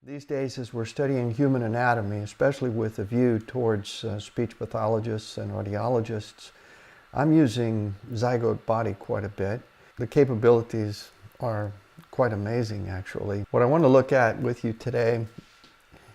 These days, as we're studying human anatomy, especially with a view towards speech pathologists and audiologists, I'm using zygote body quite a bit. The capabilities are quite amazing, actually. What I want to look at with you today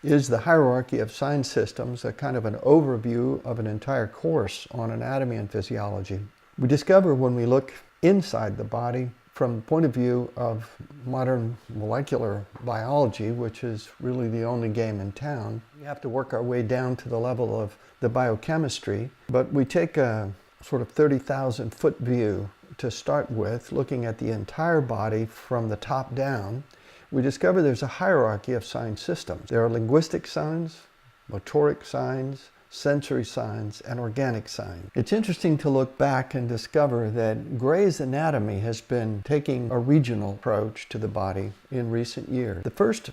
is the hierarchy of sign systems, a kind of an overview of an entire course on anatomy and physiology. We discover when we look inside the body from the point of view of modern molecular biology, which is really the only game in town, we have to work our way down to the level of the biochemistry, but we take a sort of 30,000 foot view to start with, looking at the entire body from the top down. We discover there's a hierarchy of sign systems. There are linguistic signs, motoric signs, sensory signs, and organic signs. It's interesting to look back and discover that Gray's Anatomy has been taking a regional approach to the body in recent years. The first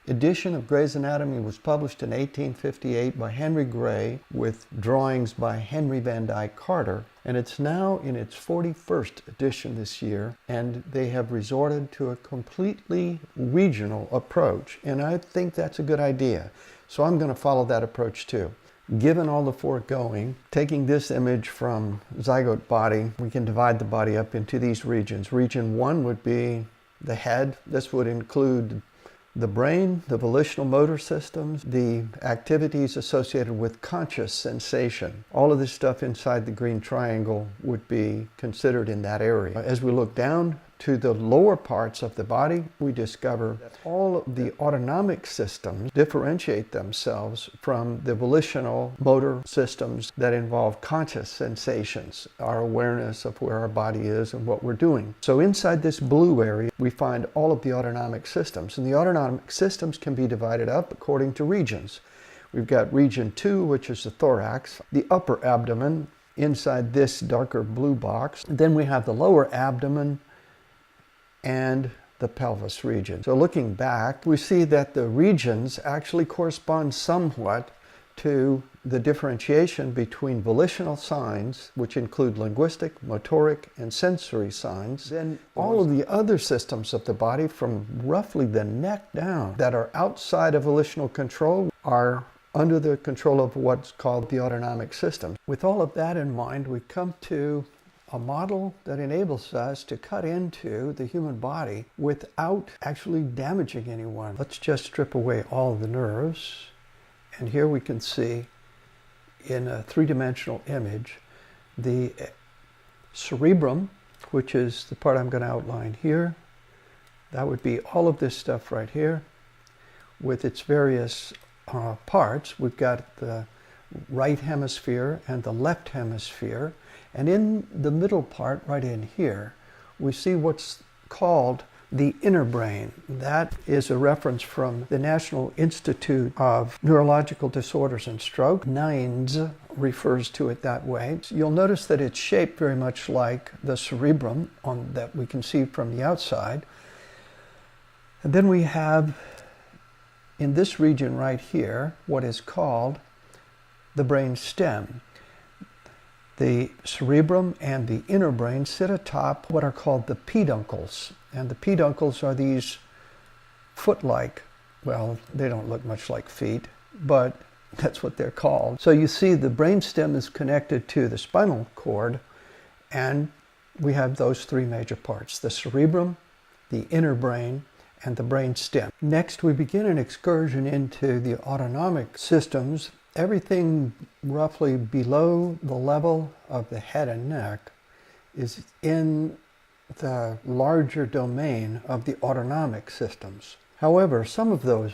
edition of Gray's Anatomy was published in 1858 by Henry Gray with drawings by Henry Van Dyke Carter, and it's now in its 41st edition this year, and they have resorted to a completely regional approach, and I think that's a good idea. So I'm going to follow that approach too. Given all the foregoing, taking this image from zygote body, we can divide the body up into these regions. Region 1 would be the head. This would include the brain, the volitional motor systems, the activities associated with conscious sensation. All of this stuff inside the green triangle would be considered in that area. As we look down to the lower parts of the body, we discover that all of the autonomic systems differentiate themselves from the volitional motor systems that involve conscious sensations, our awareness of where our body is and what we're doing. So inside this blue area, we find all of the autonomic systems, and the autonomic systems can be divided up according to regions. We've got region 2, which is the thorax, the upper abdomen, inside this darker blue box. Then we have the lower abdomen, and the pelvis region. So looking back, we see that the regions actually correspond somewhat to the differentiation between volitional signs, which include linguistic, motoric, and sensory signs. Then all of the other systems of the body, from roughly the neck down, that are outside of volitional control are under the control of what's called the autonomic system. With all of that in mind, we come to a model that enables us to cut into the human body without actually damaging anyone. Let's just strip away all of the nerves. And here we can see in a three-dimensional image the cerebrum, which is the part I'm going to outline here. That would be all of this stuff right here with its various parts. We've got the right hemisphere and the left hemisphere. And in the middle part, right in here, we see what's called the inner brain. That is a reference from the National Institute of Neurological Disorders and Stroke. NINDS refers to it that way. You'll notice that it's shaped very much like the cerebrum that we can see from the outside. And then we have, in this region right here, what is called the brain stem. The cerebrum and the inner brain sit atop what are called the peduncles. And the peduncles are these foot-like, well, they don't look much like feet, but that's what they're called. So you see the brain stem is connected to the spinal cord, and we have those three major parts: the cerebrum, the inner brain, and the brain stem. Next, we begin an excursion into the autonomic systems. Everything roughly below the level of the head and neck is in the larger domain of the autonomic systems. However, some of those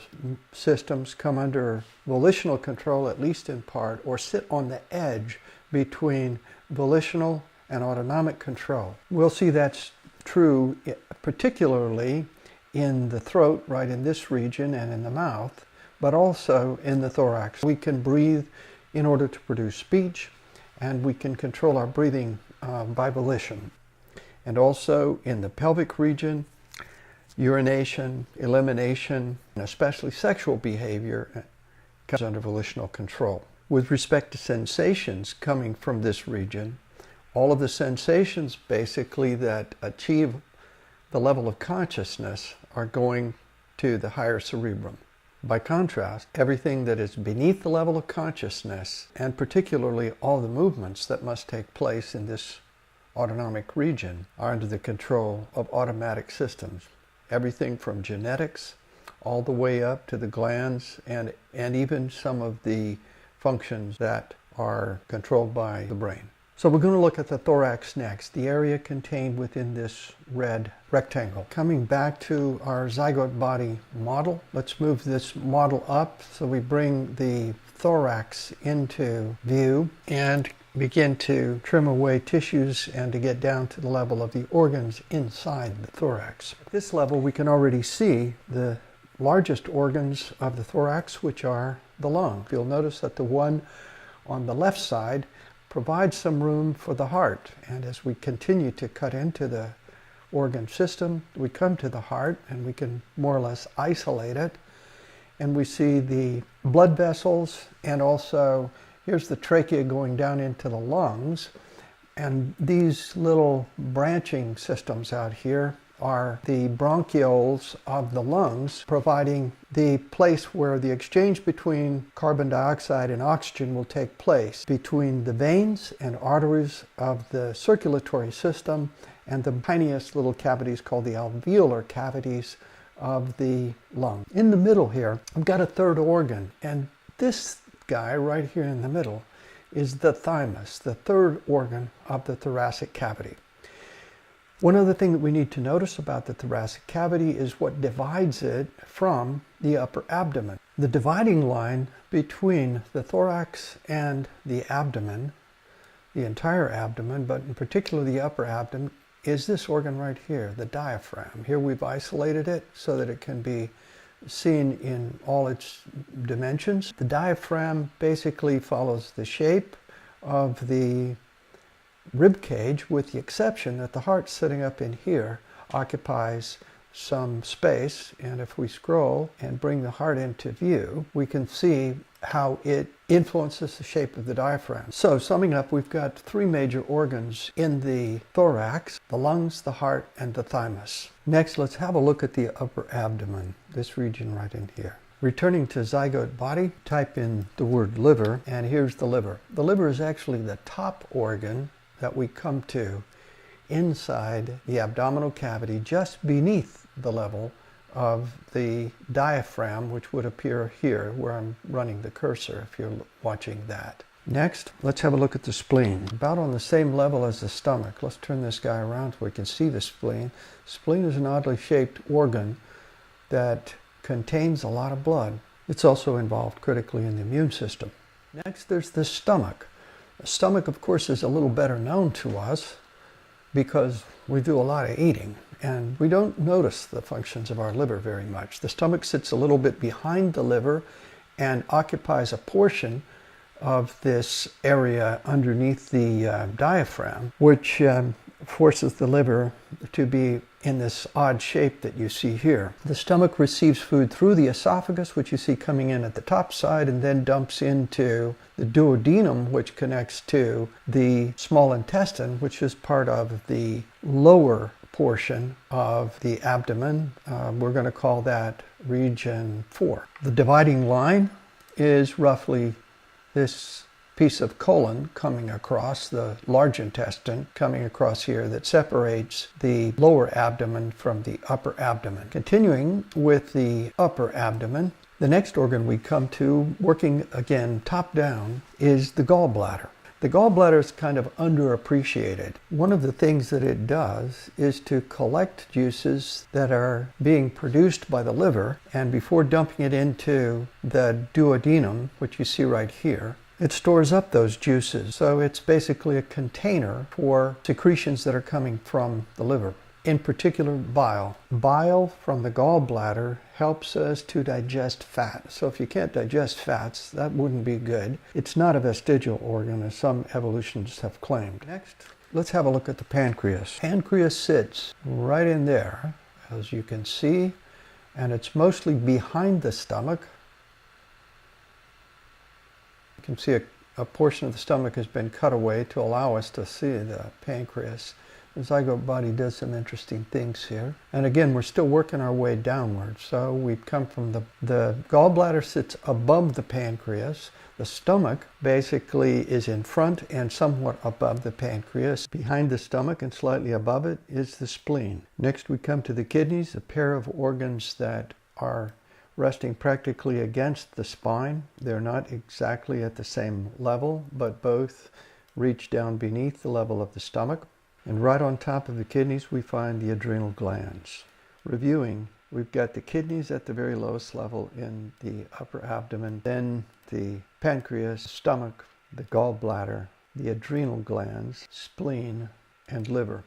systems come under volitional control, at least in part, or sit on the edge between volitional and autonomic control. We'll see that's true particularly in the throat, right in this region, and in the mouth, but also in the thorax. We can breathe in order to produce speech, and we can control our breathing by volition. And also in the pelvic region, urination, elimination, and especially sexual behavior comes under volitional control. With respect to sensations coming from this region, all of the sensations basically that achieve the level of consciousness are going to the higher cerebrum. By contrast, everything that is beneath the level of consciousness, and particularly all the movements that must take place in this autonomic region, are under the control of automatic systems. Everything from genetics all the way up to the glands and even some of the functions that are controlled by the brain. So we're going to look at the thorax next, the area contained within this red rectangle. Coming back to our zygote body model, let's move this model up so we bring the thorax into view and begin to trim away tissues and to get down to the level of the organs inside the thorax. At this level we can already see the largest organs of the thorax, which are the lung. You'll notice that the one on the left side provides some room for the heart, and as we continue to cut into the organ system, we come to the heart and we can more or less isolate it, and we see the blood vessels, and also here's the trachea going down into the lungs, and these little branching systems out here are the bronchioles of the lungs, providing the place where the exchange between carbon dioxide and oxygen will take place between the veins and arteries of the circulatory system and the tiniest little cavities called the alveolar cavities of the lung. In the middle here, I've got a third organ, and this guy right here in the middle is the thymus, the third organ of the thoracic cavity. One other thing that we need to notice about the thoracic cavity is what divides it from the upper abdomen. The dividing line between the thorax and the abdomen, the entire abdomen, but in particular the upper abdomen, is this organ right here, the diaphragm. Here we've isolated it so that it can be seen in all its dimensions. The diaphragm basically follows the shape of the rib cage, with the exception that the heart sitting up in here occupies some space, and if we scroll and bring the heart into view, we can see how it influences the shape of the diaphragm. So summing up, we've got three major organs in the thorax: the lungs, the heart, and the thymus. Next, let's have a look at the upper abdomen, this region right in here. Returning to zygote body, type in the word liver, and here's the liver. The liver is actually the top organ that we come to inside the abdominal cavity, just beneath the level of the diaphragm, which would appear here where I'm running the cursor if you're watching that. Next, let's have a look at the spleen. About on the same level as the stomach. Let's turn this guy around so we can see the spleen. Spleen is an oddly shaped organ that contains a lot of blood. It's also involved critically in the immune system. Next, there's the stomach. The stomach, of course, is a little better known to us because we do a lot of eating, and we don't notice the functions of our liver very much. The stomach sits a little bit behind the liver and occupies a portion of this area underneath the diaphragm, which forces the liver to be in this odd shape that you see here. The stomach receives food through the esophagus, which you see coming in at the top side, and then dumps into the duodenum, which connects to the small intestine, which is part of the lower portion of the abdomen. We're going to call that region 4. The dividing line is roughly this piece of colon coming across the large intestine, coming across here, that separates the lower abdomen from the upper abdomen. Continuing with the upper abdomen, the next organ we come to, working again top down, is the gallbladder. The gallbladder is kind of underappreciated. One of the things that it does is to collect juices that are being produced by the liver, and before dumping it into the duodenum, which you see right here, it stores up those juices. So it's basically a container for secretions that are coming from the liver. In particular, bile. Bile from the gallbladder helps us to digest fat. So if you can't digest fats, that wouldn't be good. It's not a vestigial organ, as some evolutionists have claimed. Next, let's have a look at the pancreas. Pancreas sits right in there, as you can see, and it's mostly behind the stomach. You can see a portion of the stomach has been cut away to allow us to see the pancreas. The zygote body does some interesting things here. And again, we're still working our way downward. So we've come from the gallbladder sits above the pancreas. The stomach basically is in front and somewhat above the pancreas. Behind the stomach and slightly above it is the spleen. Next we come to the kidneys, a pair of organs that are resting practically against the spine. They're not exactly at the same level, but both reach down beneath the level of the stomach. And right on top of the kidneys we find the adrenal glands. Reviewing, we've got the kidneys at the very lowest level in the upper abdomen, then the pancreas, stomach, the gallbladder, the adrenal glands, spleen, and liver.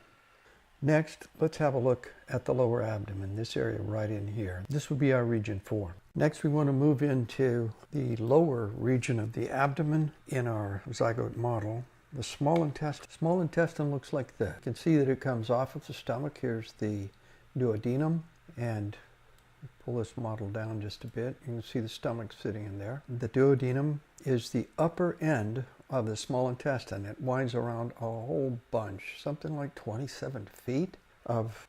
Next, let's have a look at the lower abdomen, this area right in here. This would be our region 4. Next, we want to move into the lower region of the abdomen in our zygote model, the small intestine. Small intestine looks like this. You can see that it comes off of the stomach. Here's the duodenum, and pull this model down just a bit. You can see the stomach sitting in there. The duodenum is the upper end of the small intestine. It winds around a whole bunch, something like 27 feet of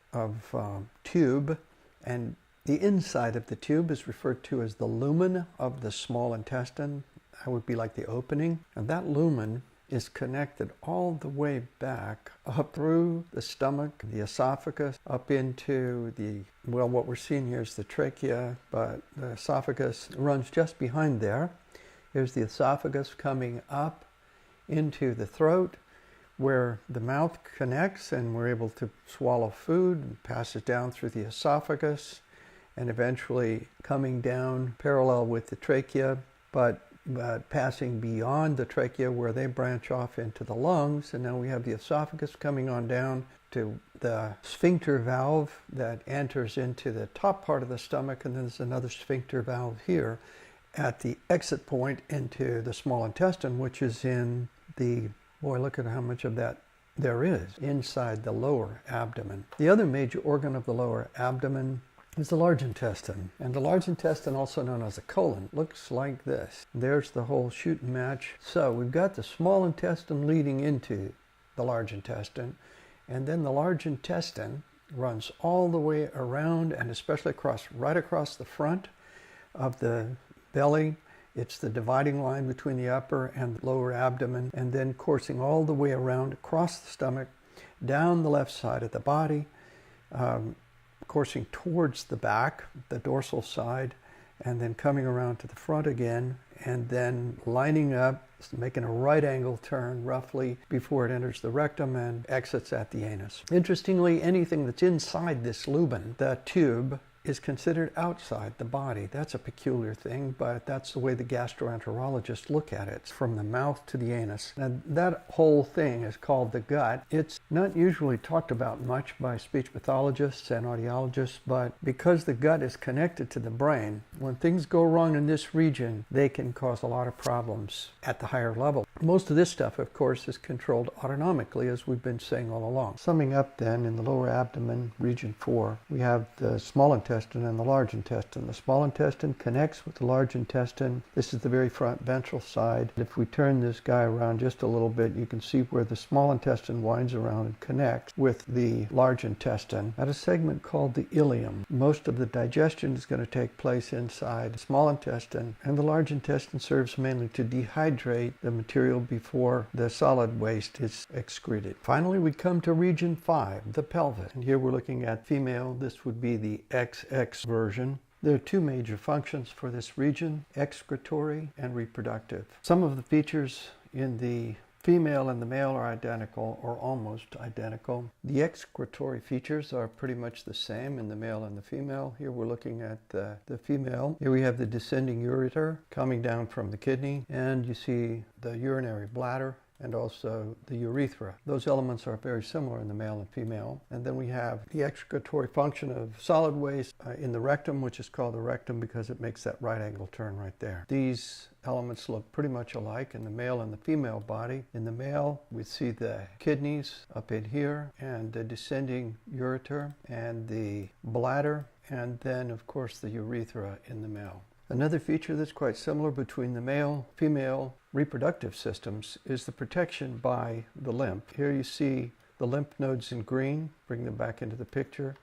tube, and the inside of the tube is referred to as the lumen of the small intestine. That would be like the opening, and that lumen is connected all the way back up through the stomach, the esophagus, up into the, well, what we're seeing here is the trachea, but the esophagus runs just behind there. Here's the esophagus coming up into the throat, where the mouth connects and we're able to swallow food and pass it down through the esophagus and eventually coming down parallel with the trachea, but passing beyond the trachea where they branch off into the lungs. And now we have the esophagus coming on down to the sphincter valve that enters into the top part of the stomach, and then there's another sphincter valve here at the exit point into the small intestine, which is in the, boy, look at how much of that there is inside the lower abdomen. The other major organ of the lower abdomen is the large intestine. And the large intestine, also known as the colon, looks like this. There's the whole shoot and match. So we've got the small intestine leading into the large intestine, and then the large intestine runs all the way around and especially right across the front of the belly. It's the dividing line between the upper and lower abdomen, and then coursing all the way around across the stomach, down the left side of the body, coursing towards the back, the dorsal side, and then coming around to the front again, and then lining up, making a right angle turn roughly before it enters the rectum and exits at the anus. Interestingly, anything that's inside this lumen, the tube, is considered outside the body. That's a peculiar thing, but that's the way the gastroenterologists look at it, from the mouth to the anus. And that whole thing is called the gut. It's not usually talked about much by speech pathologists and audiologists, but because the gut is connected to the brain, when things go wrong in this region, they can cause a lot of problems at the higher level. Most of this stuff, of course, is controlled autonomically, as we've been saying all along. Summing up then, in the lower abdomen, region 4, we have the small intestine and the large intestine. The small intestine connects with the large intestine. This is the very front ventral side. If we turn this guy around just a little bit, you can see where the small intestine winds around and connects with the large intestine at a segment called the ileum. Most of the digestion is going to take place inside the small intestine, and the large intestine serves mainly to dehydrate the material before the solid waste is excreted. Finally, we come to region 5, the pelvis. And here we're looking at female. This would be the XX version. There are two major functions for this region: excretory and reproductive. Some of the features in the female and the male are identical or almost identical. The excretory features are pretty much the same in the male and the female. Here we're looking at the female. Here we have the descending ureter coming down from the kidney, and you see the urinary bladder and also the urethra. Those elements are very similar in the male and female. And then we have the excretory function of solid waste in the rectum, which is called the rectum because it makes that right angle turn right there. These elements look pretty much alike in the male and the female body. In the male, we see the kidneys up in here, and the descending ureter, and the bladder, and then of course the urethra in the male. Another feature that's quite similar between the male-female reproductive systems is the protection by the lymph. Here you see the lymph nodes in green, bring them back into the picture.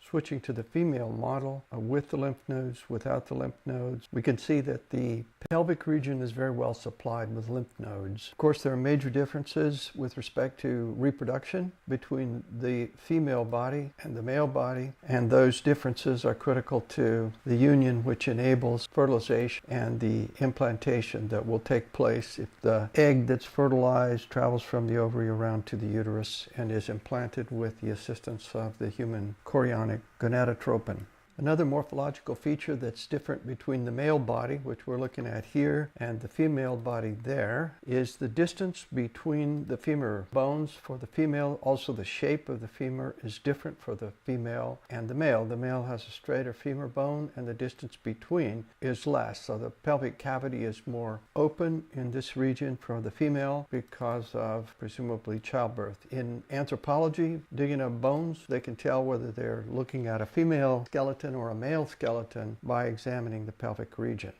Switching to the female model with the lymph nodes, without the lymph nodes, we can see that the pelvic region is very well supplied with lymph nodes. Of course, there are major differences with respect to reproduction between the female body and the male body, and those differences are critical to the union which enables fertilization and the implantation that will take place if the egg that's fertilized travels from the ovary around to the uterus and is implanted with the assistance of the human chorionic gonadotropin. Another morphological feature that's different between the male body, which we're looking at here, and the female body there, is the distance between the femur bones for the female. Also, the shape of the femur is different for the female and the male. The male has a straighter femur bone, and the distance between is less. So the pelvic cavity is more open in this region for the female because of presumably childbirth. In anthropology, digging up bones, they can tell whether they're looking at a female skeleton or a male skeleton by examining the pelvic region.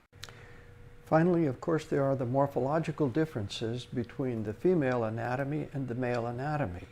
Finally, of course, there are the morphological differences between the female anatomy and the male anatomy.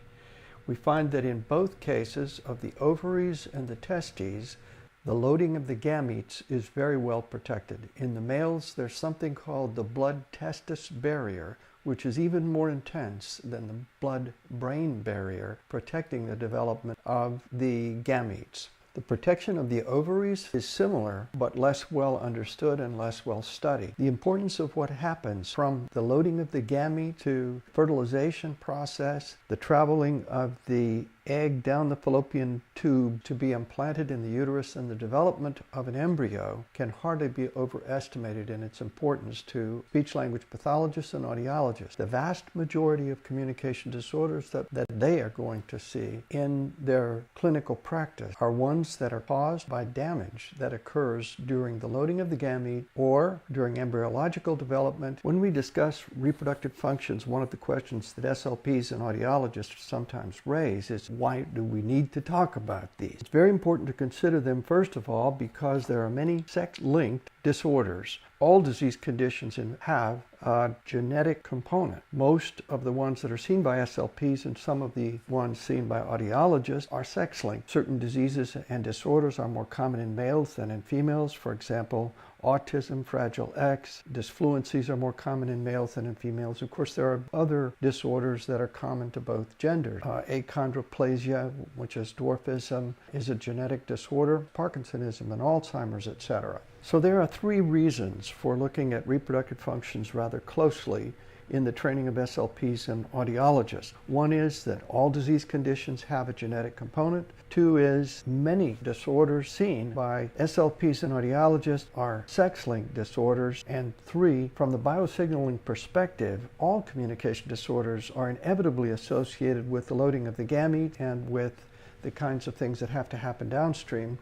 We find that in both cases of the ovaries and the testes, the loading of the gametes is very well protected. In the males, there's something called the blood-testis barrier, which is even more intense than the blood-brain barrier, protecting the development of the gametes. The protection of the ovaries is similar, but less well understood and less well studied. The importance of what happens from the loading of the gamete to fertilization process, the traveling of the egg down the fallopian tube to be implanted in the uterus, and the development of an embryo can hardly be overestimated in its importance to speech-language pathologists and audiologists. The vast majority of communication disorders that they are going to see in their clinical practice are ones that are caused by damage that occurs during the loading of the gamete or during embryological development. When we discuss reproductive functions, one of the questions that SLPs and audiologists sometimes raise is, why do we need to talk about these? It's very important to consider them, first of all, because there are many sex-linked disorders. All disease conditions have a genetic component. Most of the ones that are seen by SLPs and some of the ones seen by audiologists are sex-linked. Certain diseases and disorders are more common in males than in females. For example, autism, Fragile X, dysfluencies are more common in males than in females. Of course, there are other disorders that are common to both genders. Achondroplasia, which is dwarfism, is a genetic disorder, Parkinsonism and Alzheimer's, etc. So there are three reasons for looking at reproductive functions rather closely in the training of SLPs and audiologists. One is that all disease conditions have a genetic component. Two is many disorders seen by SLPs and audiologists are sex-linked disorders. And three, from the biosignaling perspective, all communication disorders are inevitably associated with the loading of the gamete and with the kinds of things that have to happen downstream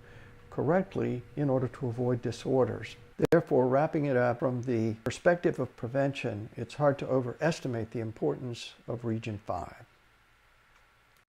correctly in order to avoid disorders. Therefore, wrapping it up from the perspective of prevention, it's hard to overestimate the importance of Region 5.